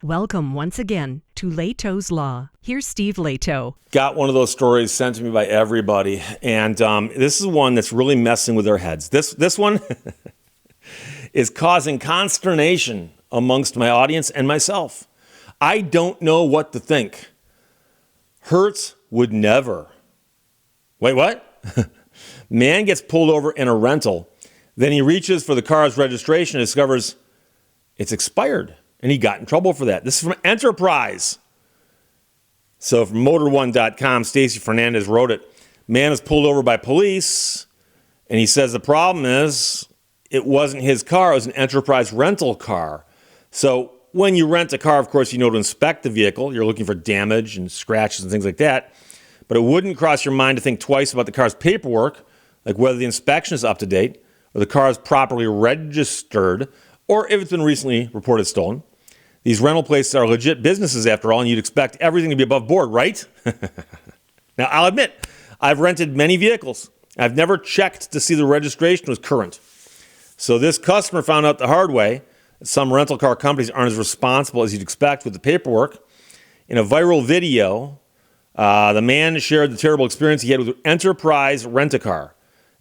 Welcome once again to Lehto's Law. Here's Steve Lehto. Got one of those stories sent to me by everybody, and this is one that's really messing with their heads. This one is causing consternation amongst my audience and myself. I don't know what to think. Hertz would never. Wait, what? Man gets pulled over in a rental. Then he reaches for the car's registration and discovers it's expired. And he got in trouble for that. This is from Enterprise. So from Motor1.com, Stacy Fernandez wrote it. Man is pulled over by police. And he says the problem is it wasn't his car. It was an Enterprise rental car. So when you rent a car, of course, you know to inspect the vehicle. You're looking for damage and scratches and things like that. But it wouldn't cross your mind to think twice about the car's paperwork, like whether the inspection is up to date, or the car is properly registered, or if it's been recently reported stolen. These rental places are legit businesses after all, and you'd expect everything to be above board, right? Now, I'll admit, I've rented many vehicles. I've never checked to see the registration was current. So this customer found out the hard way that some rental car companies aren't as responsible as you'd expect with the paperwork. In a viral video, the man shared the terrible experience he had with Enterprise Rent-A-Car.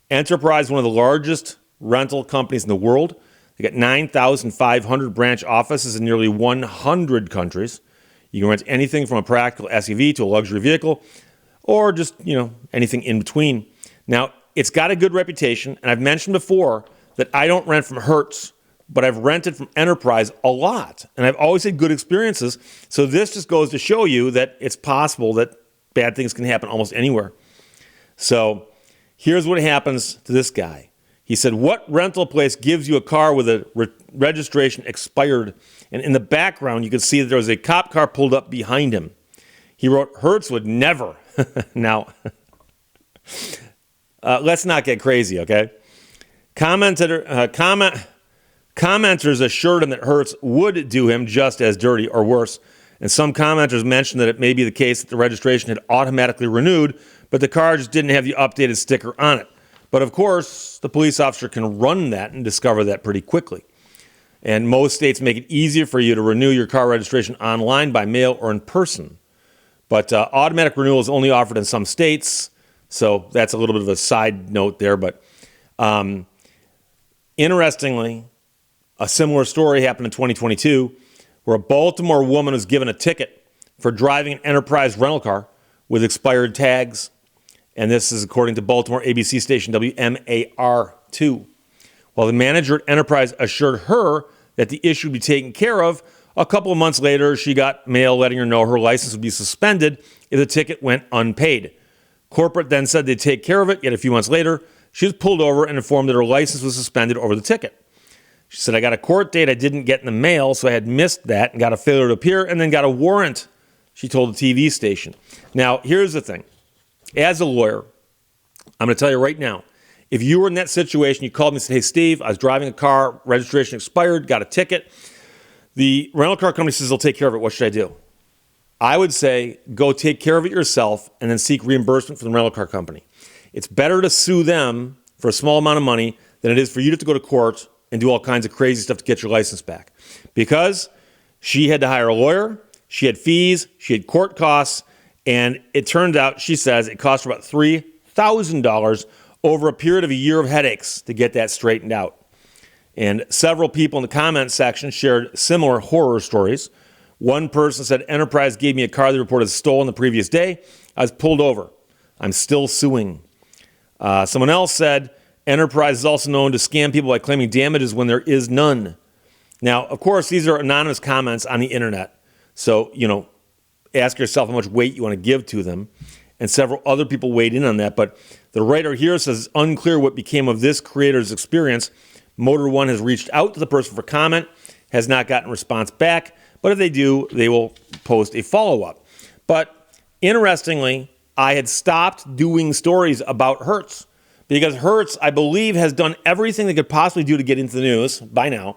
Enterprise, one of the largest rental companies in the world. They got 9,500 branch offices in nearly 100 countries. You can rent anything from a practical SUV to a luxury vehicle, or just, anything in between. Now, it's got a good reputation, and I've mentioned before that I don't rent from Hertz, but I've rented from Enterprise a lot, and I've always had good experiences. So this just goes to show you that it's possible that bad things can happen almost anywhere. So here's what happens to this guy. He said, what rental place gives you a car with a registration expired? And in the background, you can see that there was a cop car pulled up behind him. He wrote, Hertz would never. Now, let's not get crazy, okay? Commenters assured him that Hertz would do him just as dirty or worse. And some commenters mentioned that it may be the case that the registration had automatically renewed, but the car just didn't have the updated sticker on it. But of course, the police officer can run that and discover that pretty quickly. And most states make it easier for you to renew your car registration online, by mail, or in person. But automatic renewal is only offered in some states, so that's a little bit of a side note there. But interestingly, a similar story happened in 2022, where a Baltimore woman was given a ticket for driving an Enterprise rental car with expired tags. And this is according to Baltimore ABC station WMAR2. While the manager at Enterprise assured her that the issue would be taken care of, a couple of months later, she got mail letting her know her license would be suspended if the ticket went unpaid. Corporate then said they'd take care of it, yet a few months later, she was pulled over and informed that her license was suspended over the ticket. She said, I got a court date I didn't get in the mail, so I had missed that and got a failure to appear and then got a warrant, she told the TV station. Now, here's the thing. As a lawyer, I'm going to tell you right now, if you were in that situation, you called me and said, hey, Steve, I was driving a car, registration expired, got a ticket. The rental car company says they'll take care of it. What should I do? I would say go take care of it yourself and then seek reimbursement from the rental car company. It's better to sue them for a small amount of money than it is for you to have to go to court and do all kinds of crazy stuff to get your license back. Because she had to hire a lawyer, she had fees, she had court costs, and it turned out, she says, it cost her about $3,000 over a period of a year of headaches to get that straightened out. And several people in the comments section shared similar horror stories. One person said, Enterprise gave me a car they reported stolen the previous day. I was pulled over. I'm still suing. Someone else said, Enterprise is also known to scam people by claiming damages when there is none. Now, of course, these are anonymous comments on the internet. So, ask yourself how much weight you want to give to them. And several other people weighed in on that. But the writer here says it's unclear what became of this creator's experience. Motor One has reached out to the person for comment, has not gotten a response back. But if they do, they will post a follow-up. But interestingly, I had stopped doing stories about Hertz because Hertz, I believe, has done everything they could possibly do to get into the news by now.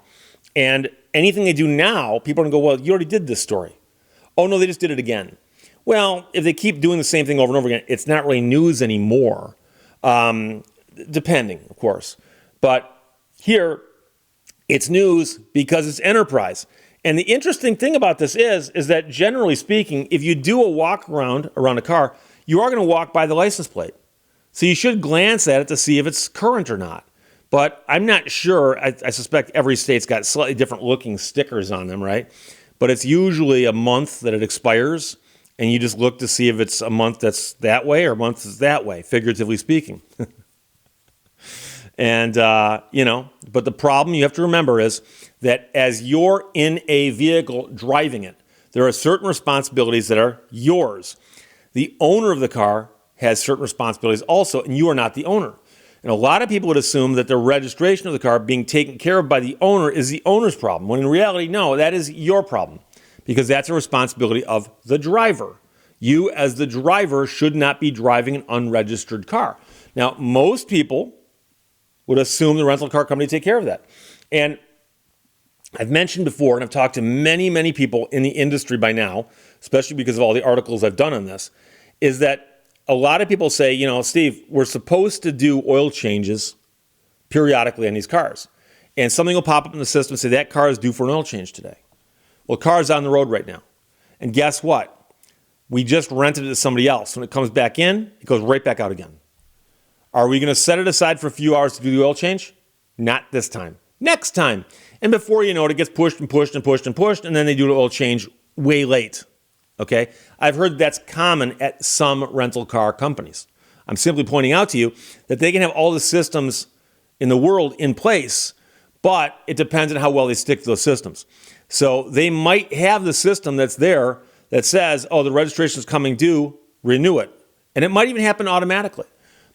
And anything they do now, people are going to go, well, you already did this story. Oh, no, they just did it again. Well, if they keep doing the same thing over and over again, it's not really news anymore, depending, of course. But here, it's news because it's Enterprise. And the interesting thing about this is that generally speaking, if you do a walk around a car, you are going to walk by the license plate. So you should glance at it to see if it's current or not. But I'm not sure. I suspect every state's got slightly different looking stickers on them, right? But it's usually a month that it expires, and you just look to see if it's a month that's that way or a month that's that way, figuratively speaking. And, but the problem you have to remember is that as you're in a vehicle driving it, there are certain responsibilities that are yours. The owner of the car has certain responsibilities also, and you are not the owner. And a lot of people would assume that the registration of the car being taken care of by the owner is the owner's problem, when in reality, no, that is your problem, because that's a responsibility of the driver. You, as the driver, should not be driving an unregistered car. Now, most people would assume the rental car company take care of that. And I've mentioned before, and I've talked to many, many people in the industry by now, especially because of all the articles I've done on this, is that a lot of people say, Steve, we're supposed to do oil changes periodically on these cars. And something will pop up in the system and say, that car is due for an oil change today. Well, the car's on the road right now. And guess what? We just rented it to somebody else. When it comes back in, it goes right back out again. Are we going to set it aside for a few hours to do the oil change? Not this time. Next time. And before you know it, it gets pushed and pushed and pushed and pushed, and then they do the oil change way late. Okay? I've heard that's common at some rental car companies. I'm simply pointing out to you that they can have all the systems in the world in place, but it depends on how well they stick to those systems. So they might have the system that's there that says, oh, the registration is coming due, renew it. And it might even happen automatically.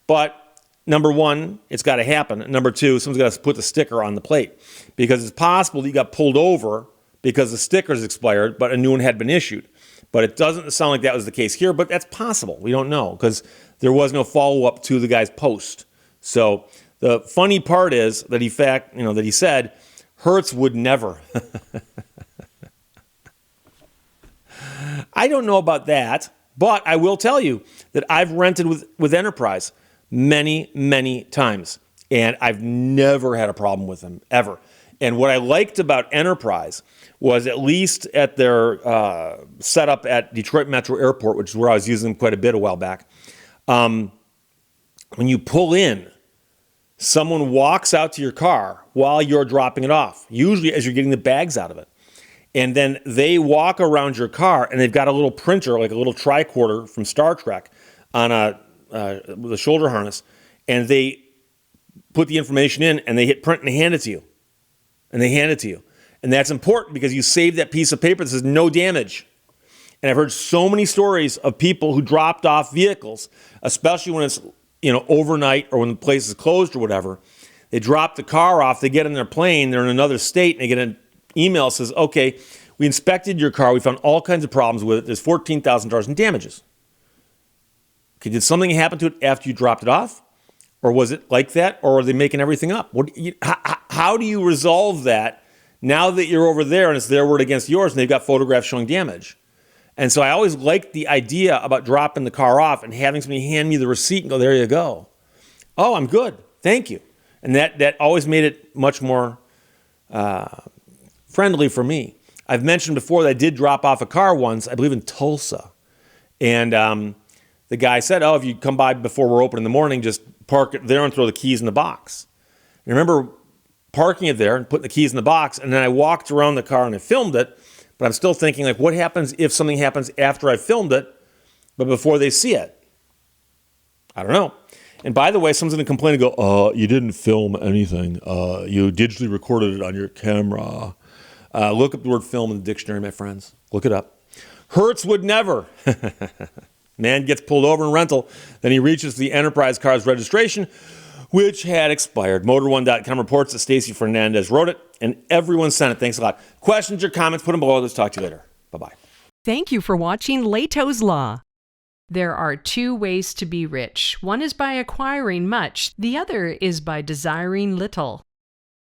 But number one, it's got to happen. And number two, someone's got to put the sticker on the plate, because it's possible that you got pulled over because the sticker's expired, but a new one had been issued. But it doesn't sound like that was the case here, but that's possible. We don't know, because there was no follow-up to the guy's post. So the funny part is that he said, Hertz would never. I don't know about that, but I will tell you that I've rented with Enterprise many, many times, and I've never had a problem with them, ever. And what I liked about Enterprise was, at least at their setup at Detroit Metro Airport, which is where I was using them quite a bit a while back, when you pull in, someone walks out to your car while you're dropping it off, usually as you're getting the bags out of it. And then they walk around your car, and they've got a little printer, like a little tricorder from Star Trek, on with a shoulder harness, and they put the information in, and they hit print and they hand it to you. And that's important, because you save that piece of paper that says no damage. And I've heard so many stories of people who dropped off vehicles, especially when it's overnight or when the place is closed or whatever. They drop the car off, they get in their plane, they're in another state, and they get an email that says, okay, we inspected your car, we found all kinds of problems with it, there's $14,000 in damages. Okay, did something happen to it after you dropped it off? Or was it like that? Or are they making everything up? How do you resolve that now that you're over there and it's their word against yours and they've got photographs showing damage? And so I always liked the idea about dropping the car off and having somebody hand me the receipt and go, there you go. Oh, I'm good. Thank you. And that always made it much more friendly for me. I've mentioned before that I did drop off a car once, I believe in Tulsa. And the guy said, oh, if you come by before we're open in the morning, just park it there and throw the keys in the box. And I remember parking it there and putting the keys in the box, and then I walked around the car and I filmed it, but I'm still thinking, like, what happens if something happens after I filmed it, but before they see it? I don't know. And by the way, someone's going to complain and go, you didn't film anything. You digitally recorded it on your camera. Look up the word film in the dictionary, my friends. Look it up. Hertz would never. Man gets pulled over in rental. Then he reaches the Enterprise car's registration, which had expired. Motor1.com reports that Stacy Fernandez wrote it, and everyone sent it. Thanks a lot. Questions or comments, put them below. Let's talk to you later. Bye-bye. Thank you for watching Lehto's Law. There are two ways to be rich. One is by acquiring much. The other is by desiring little.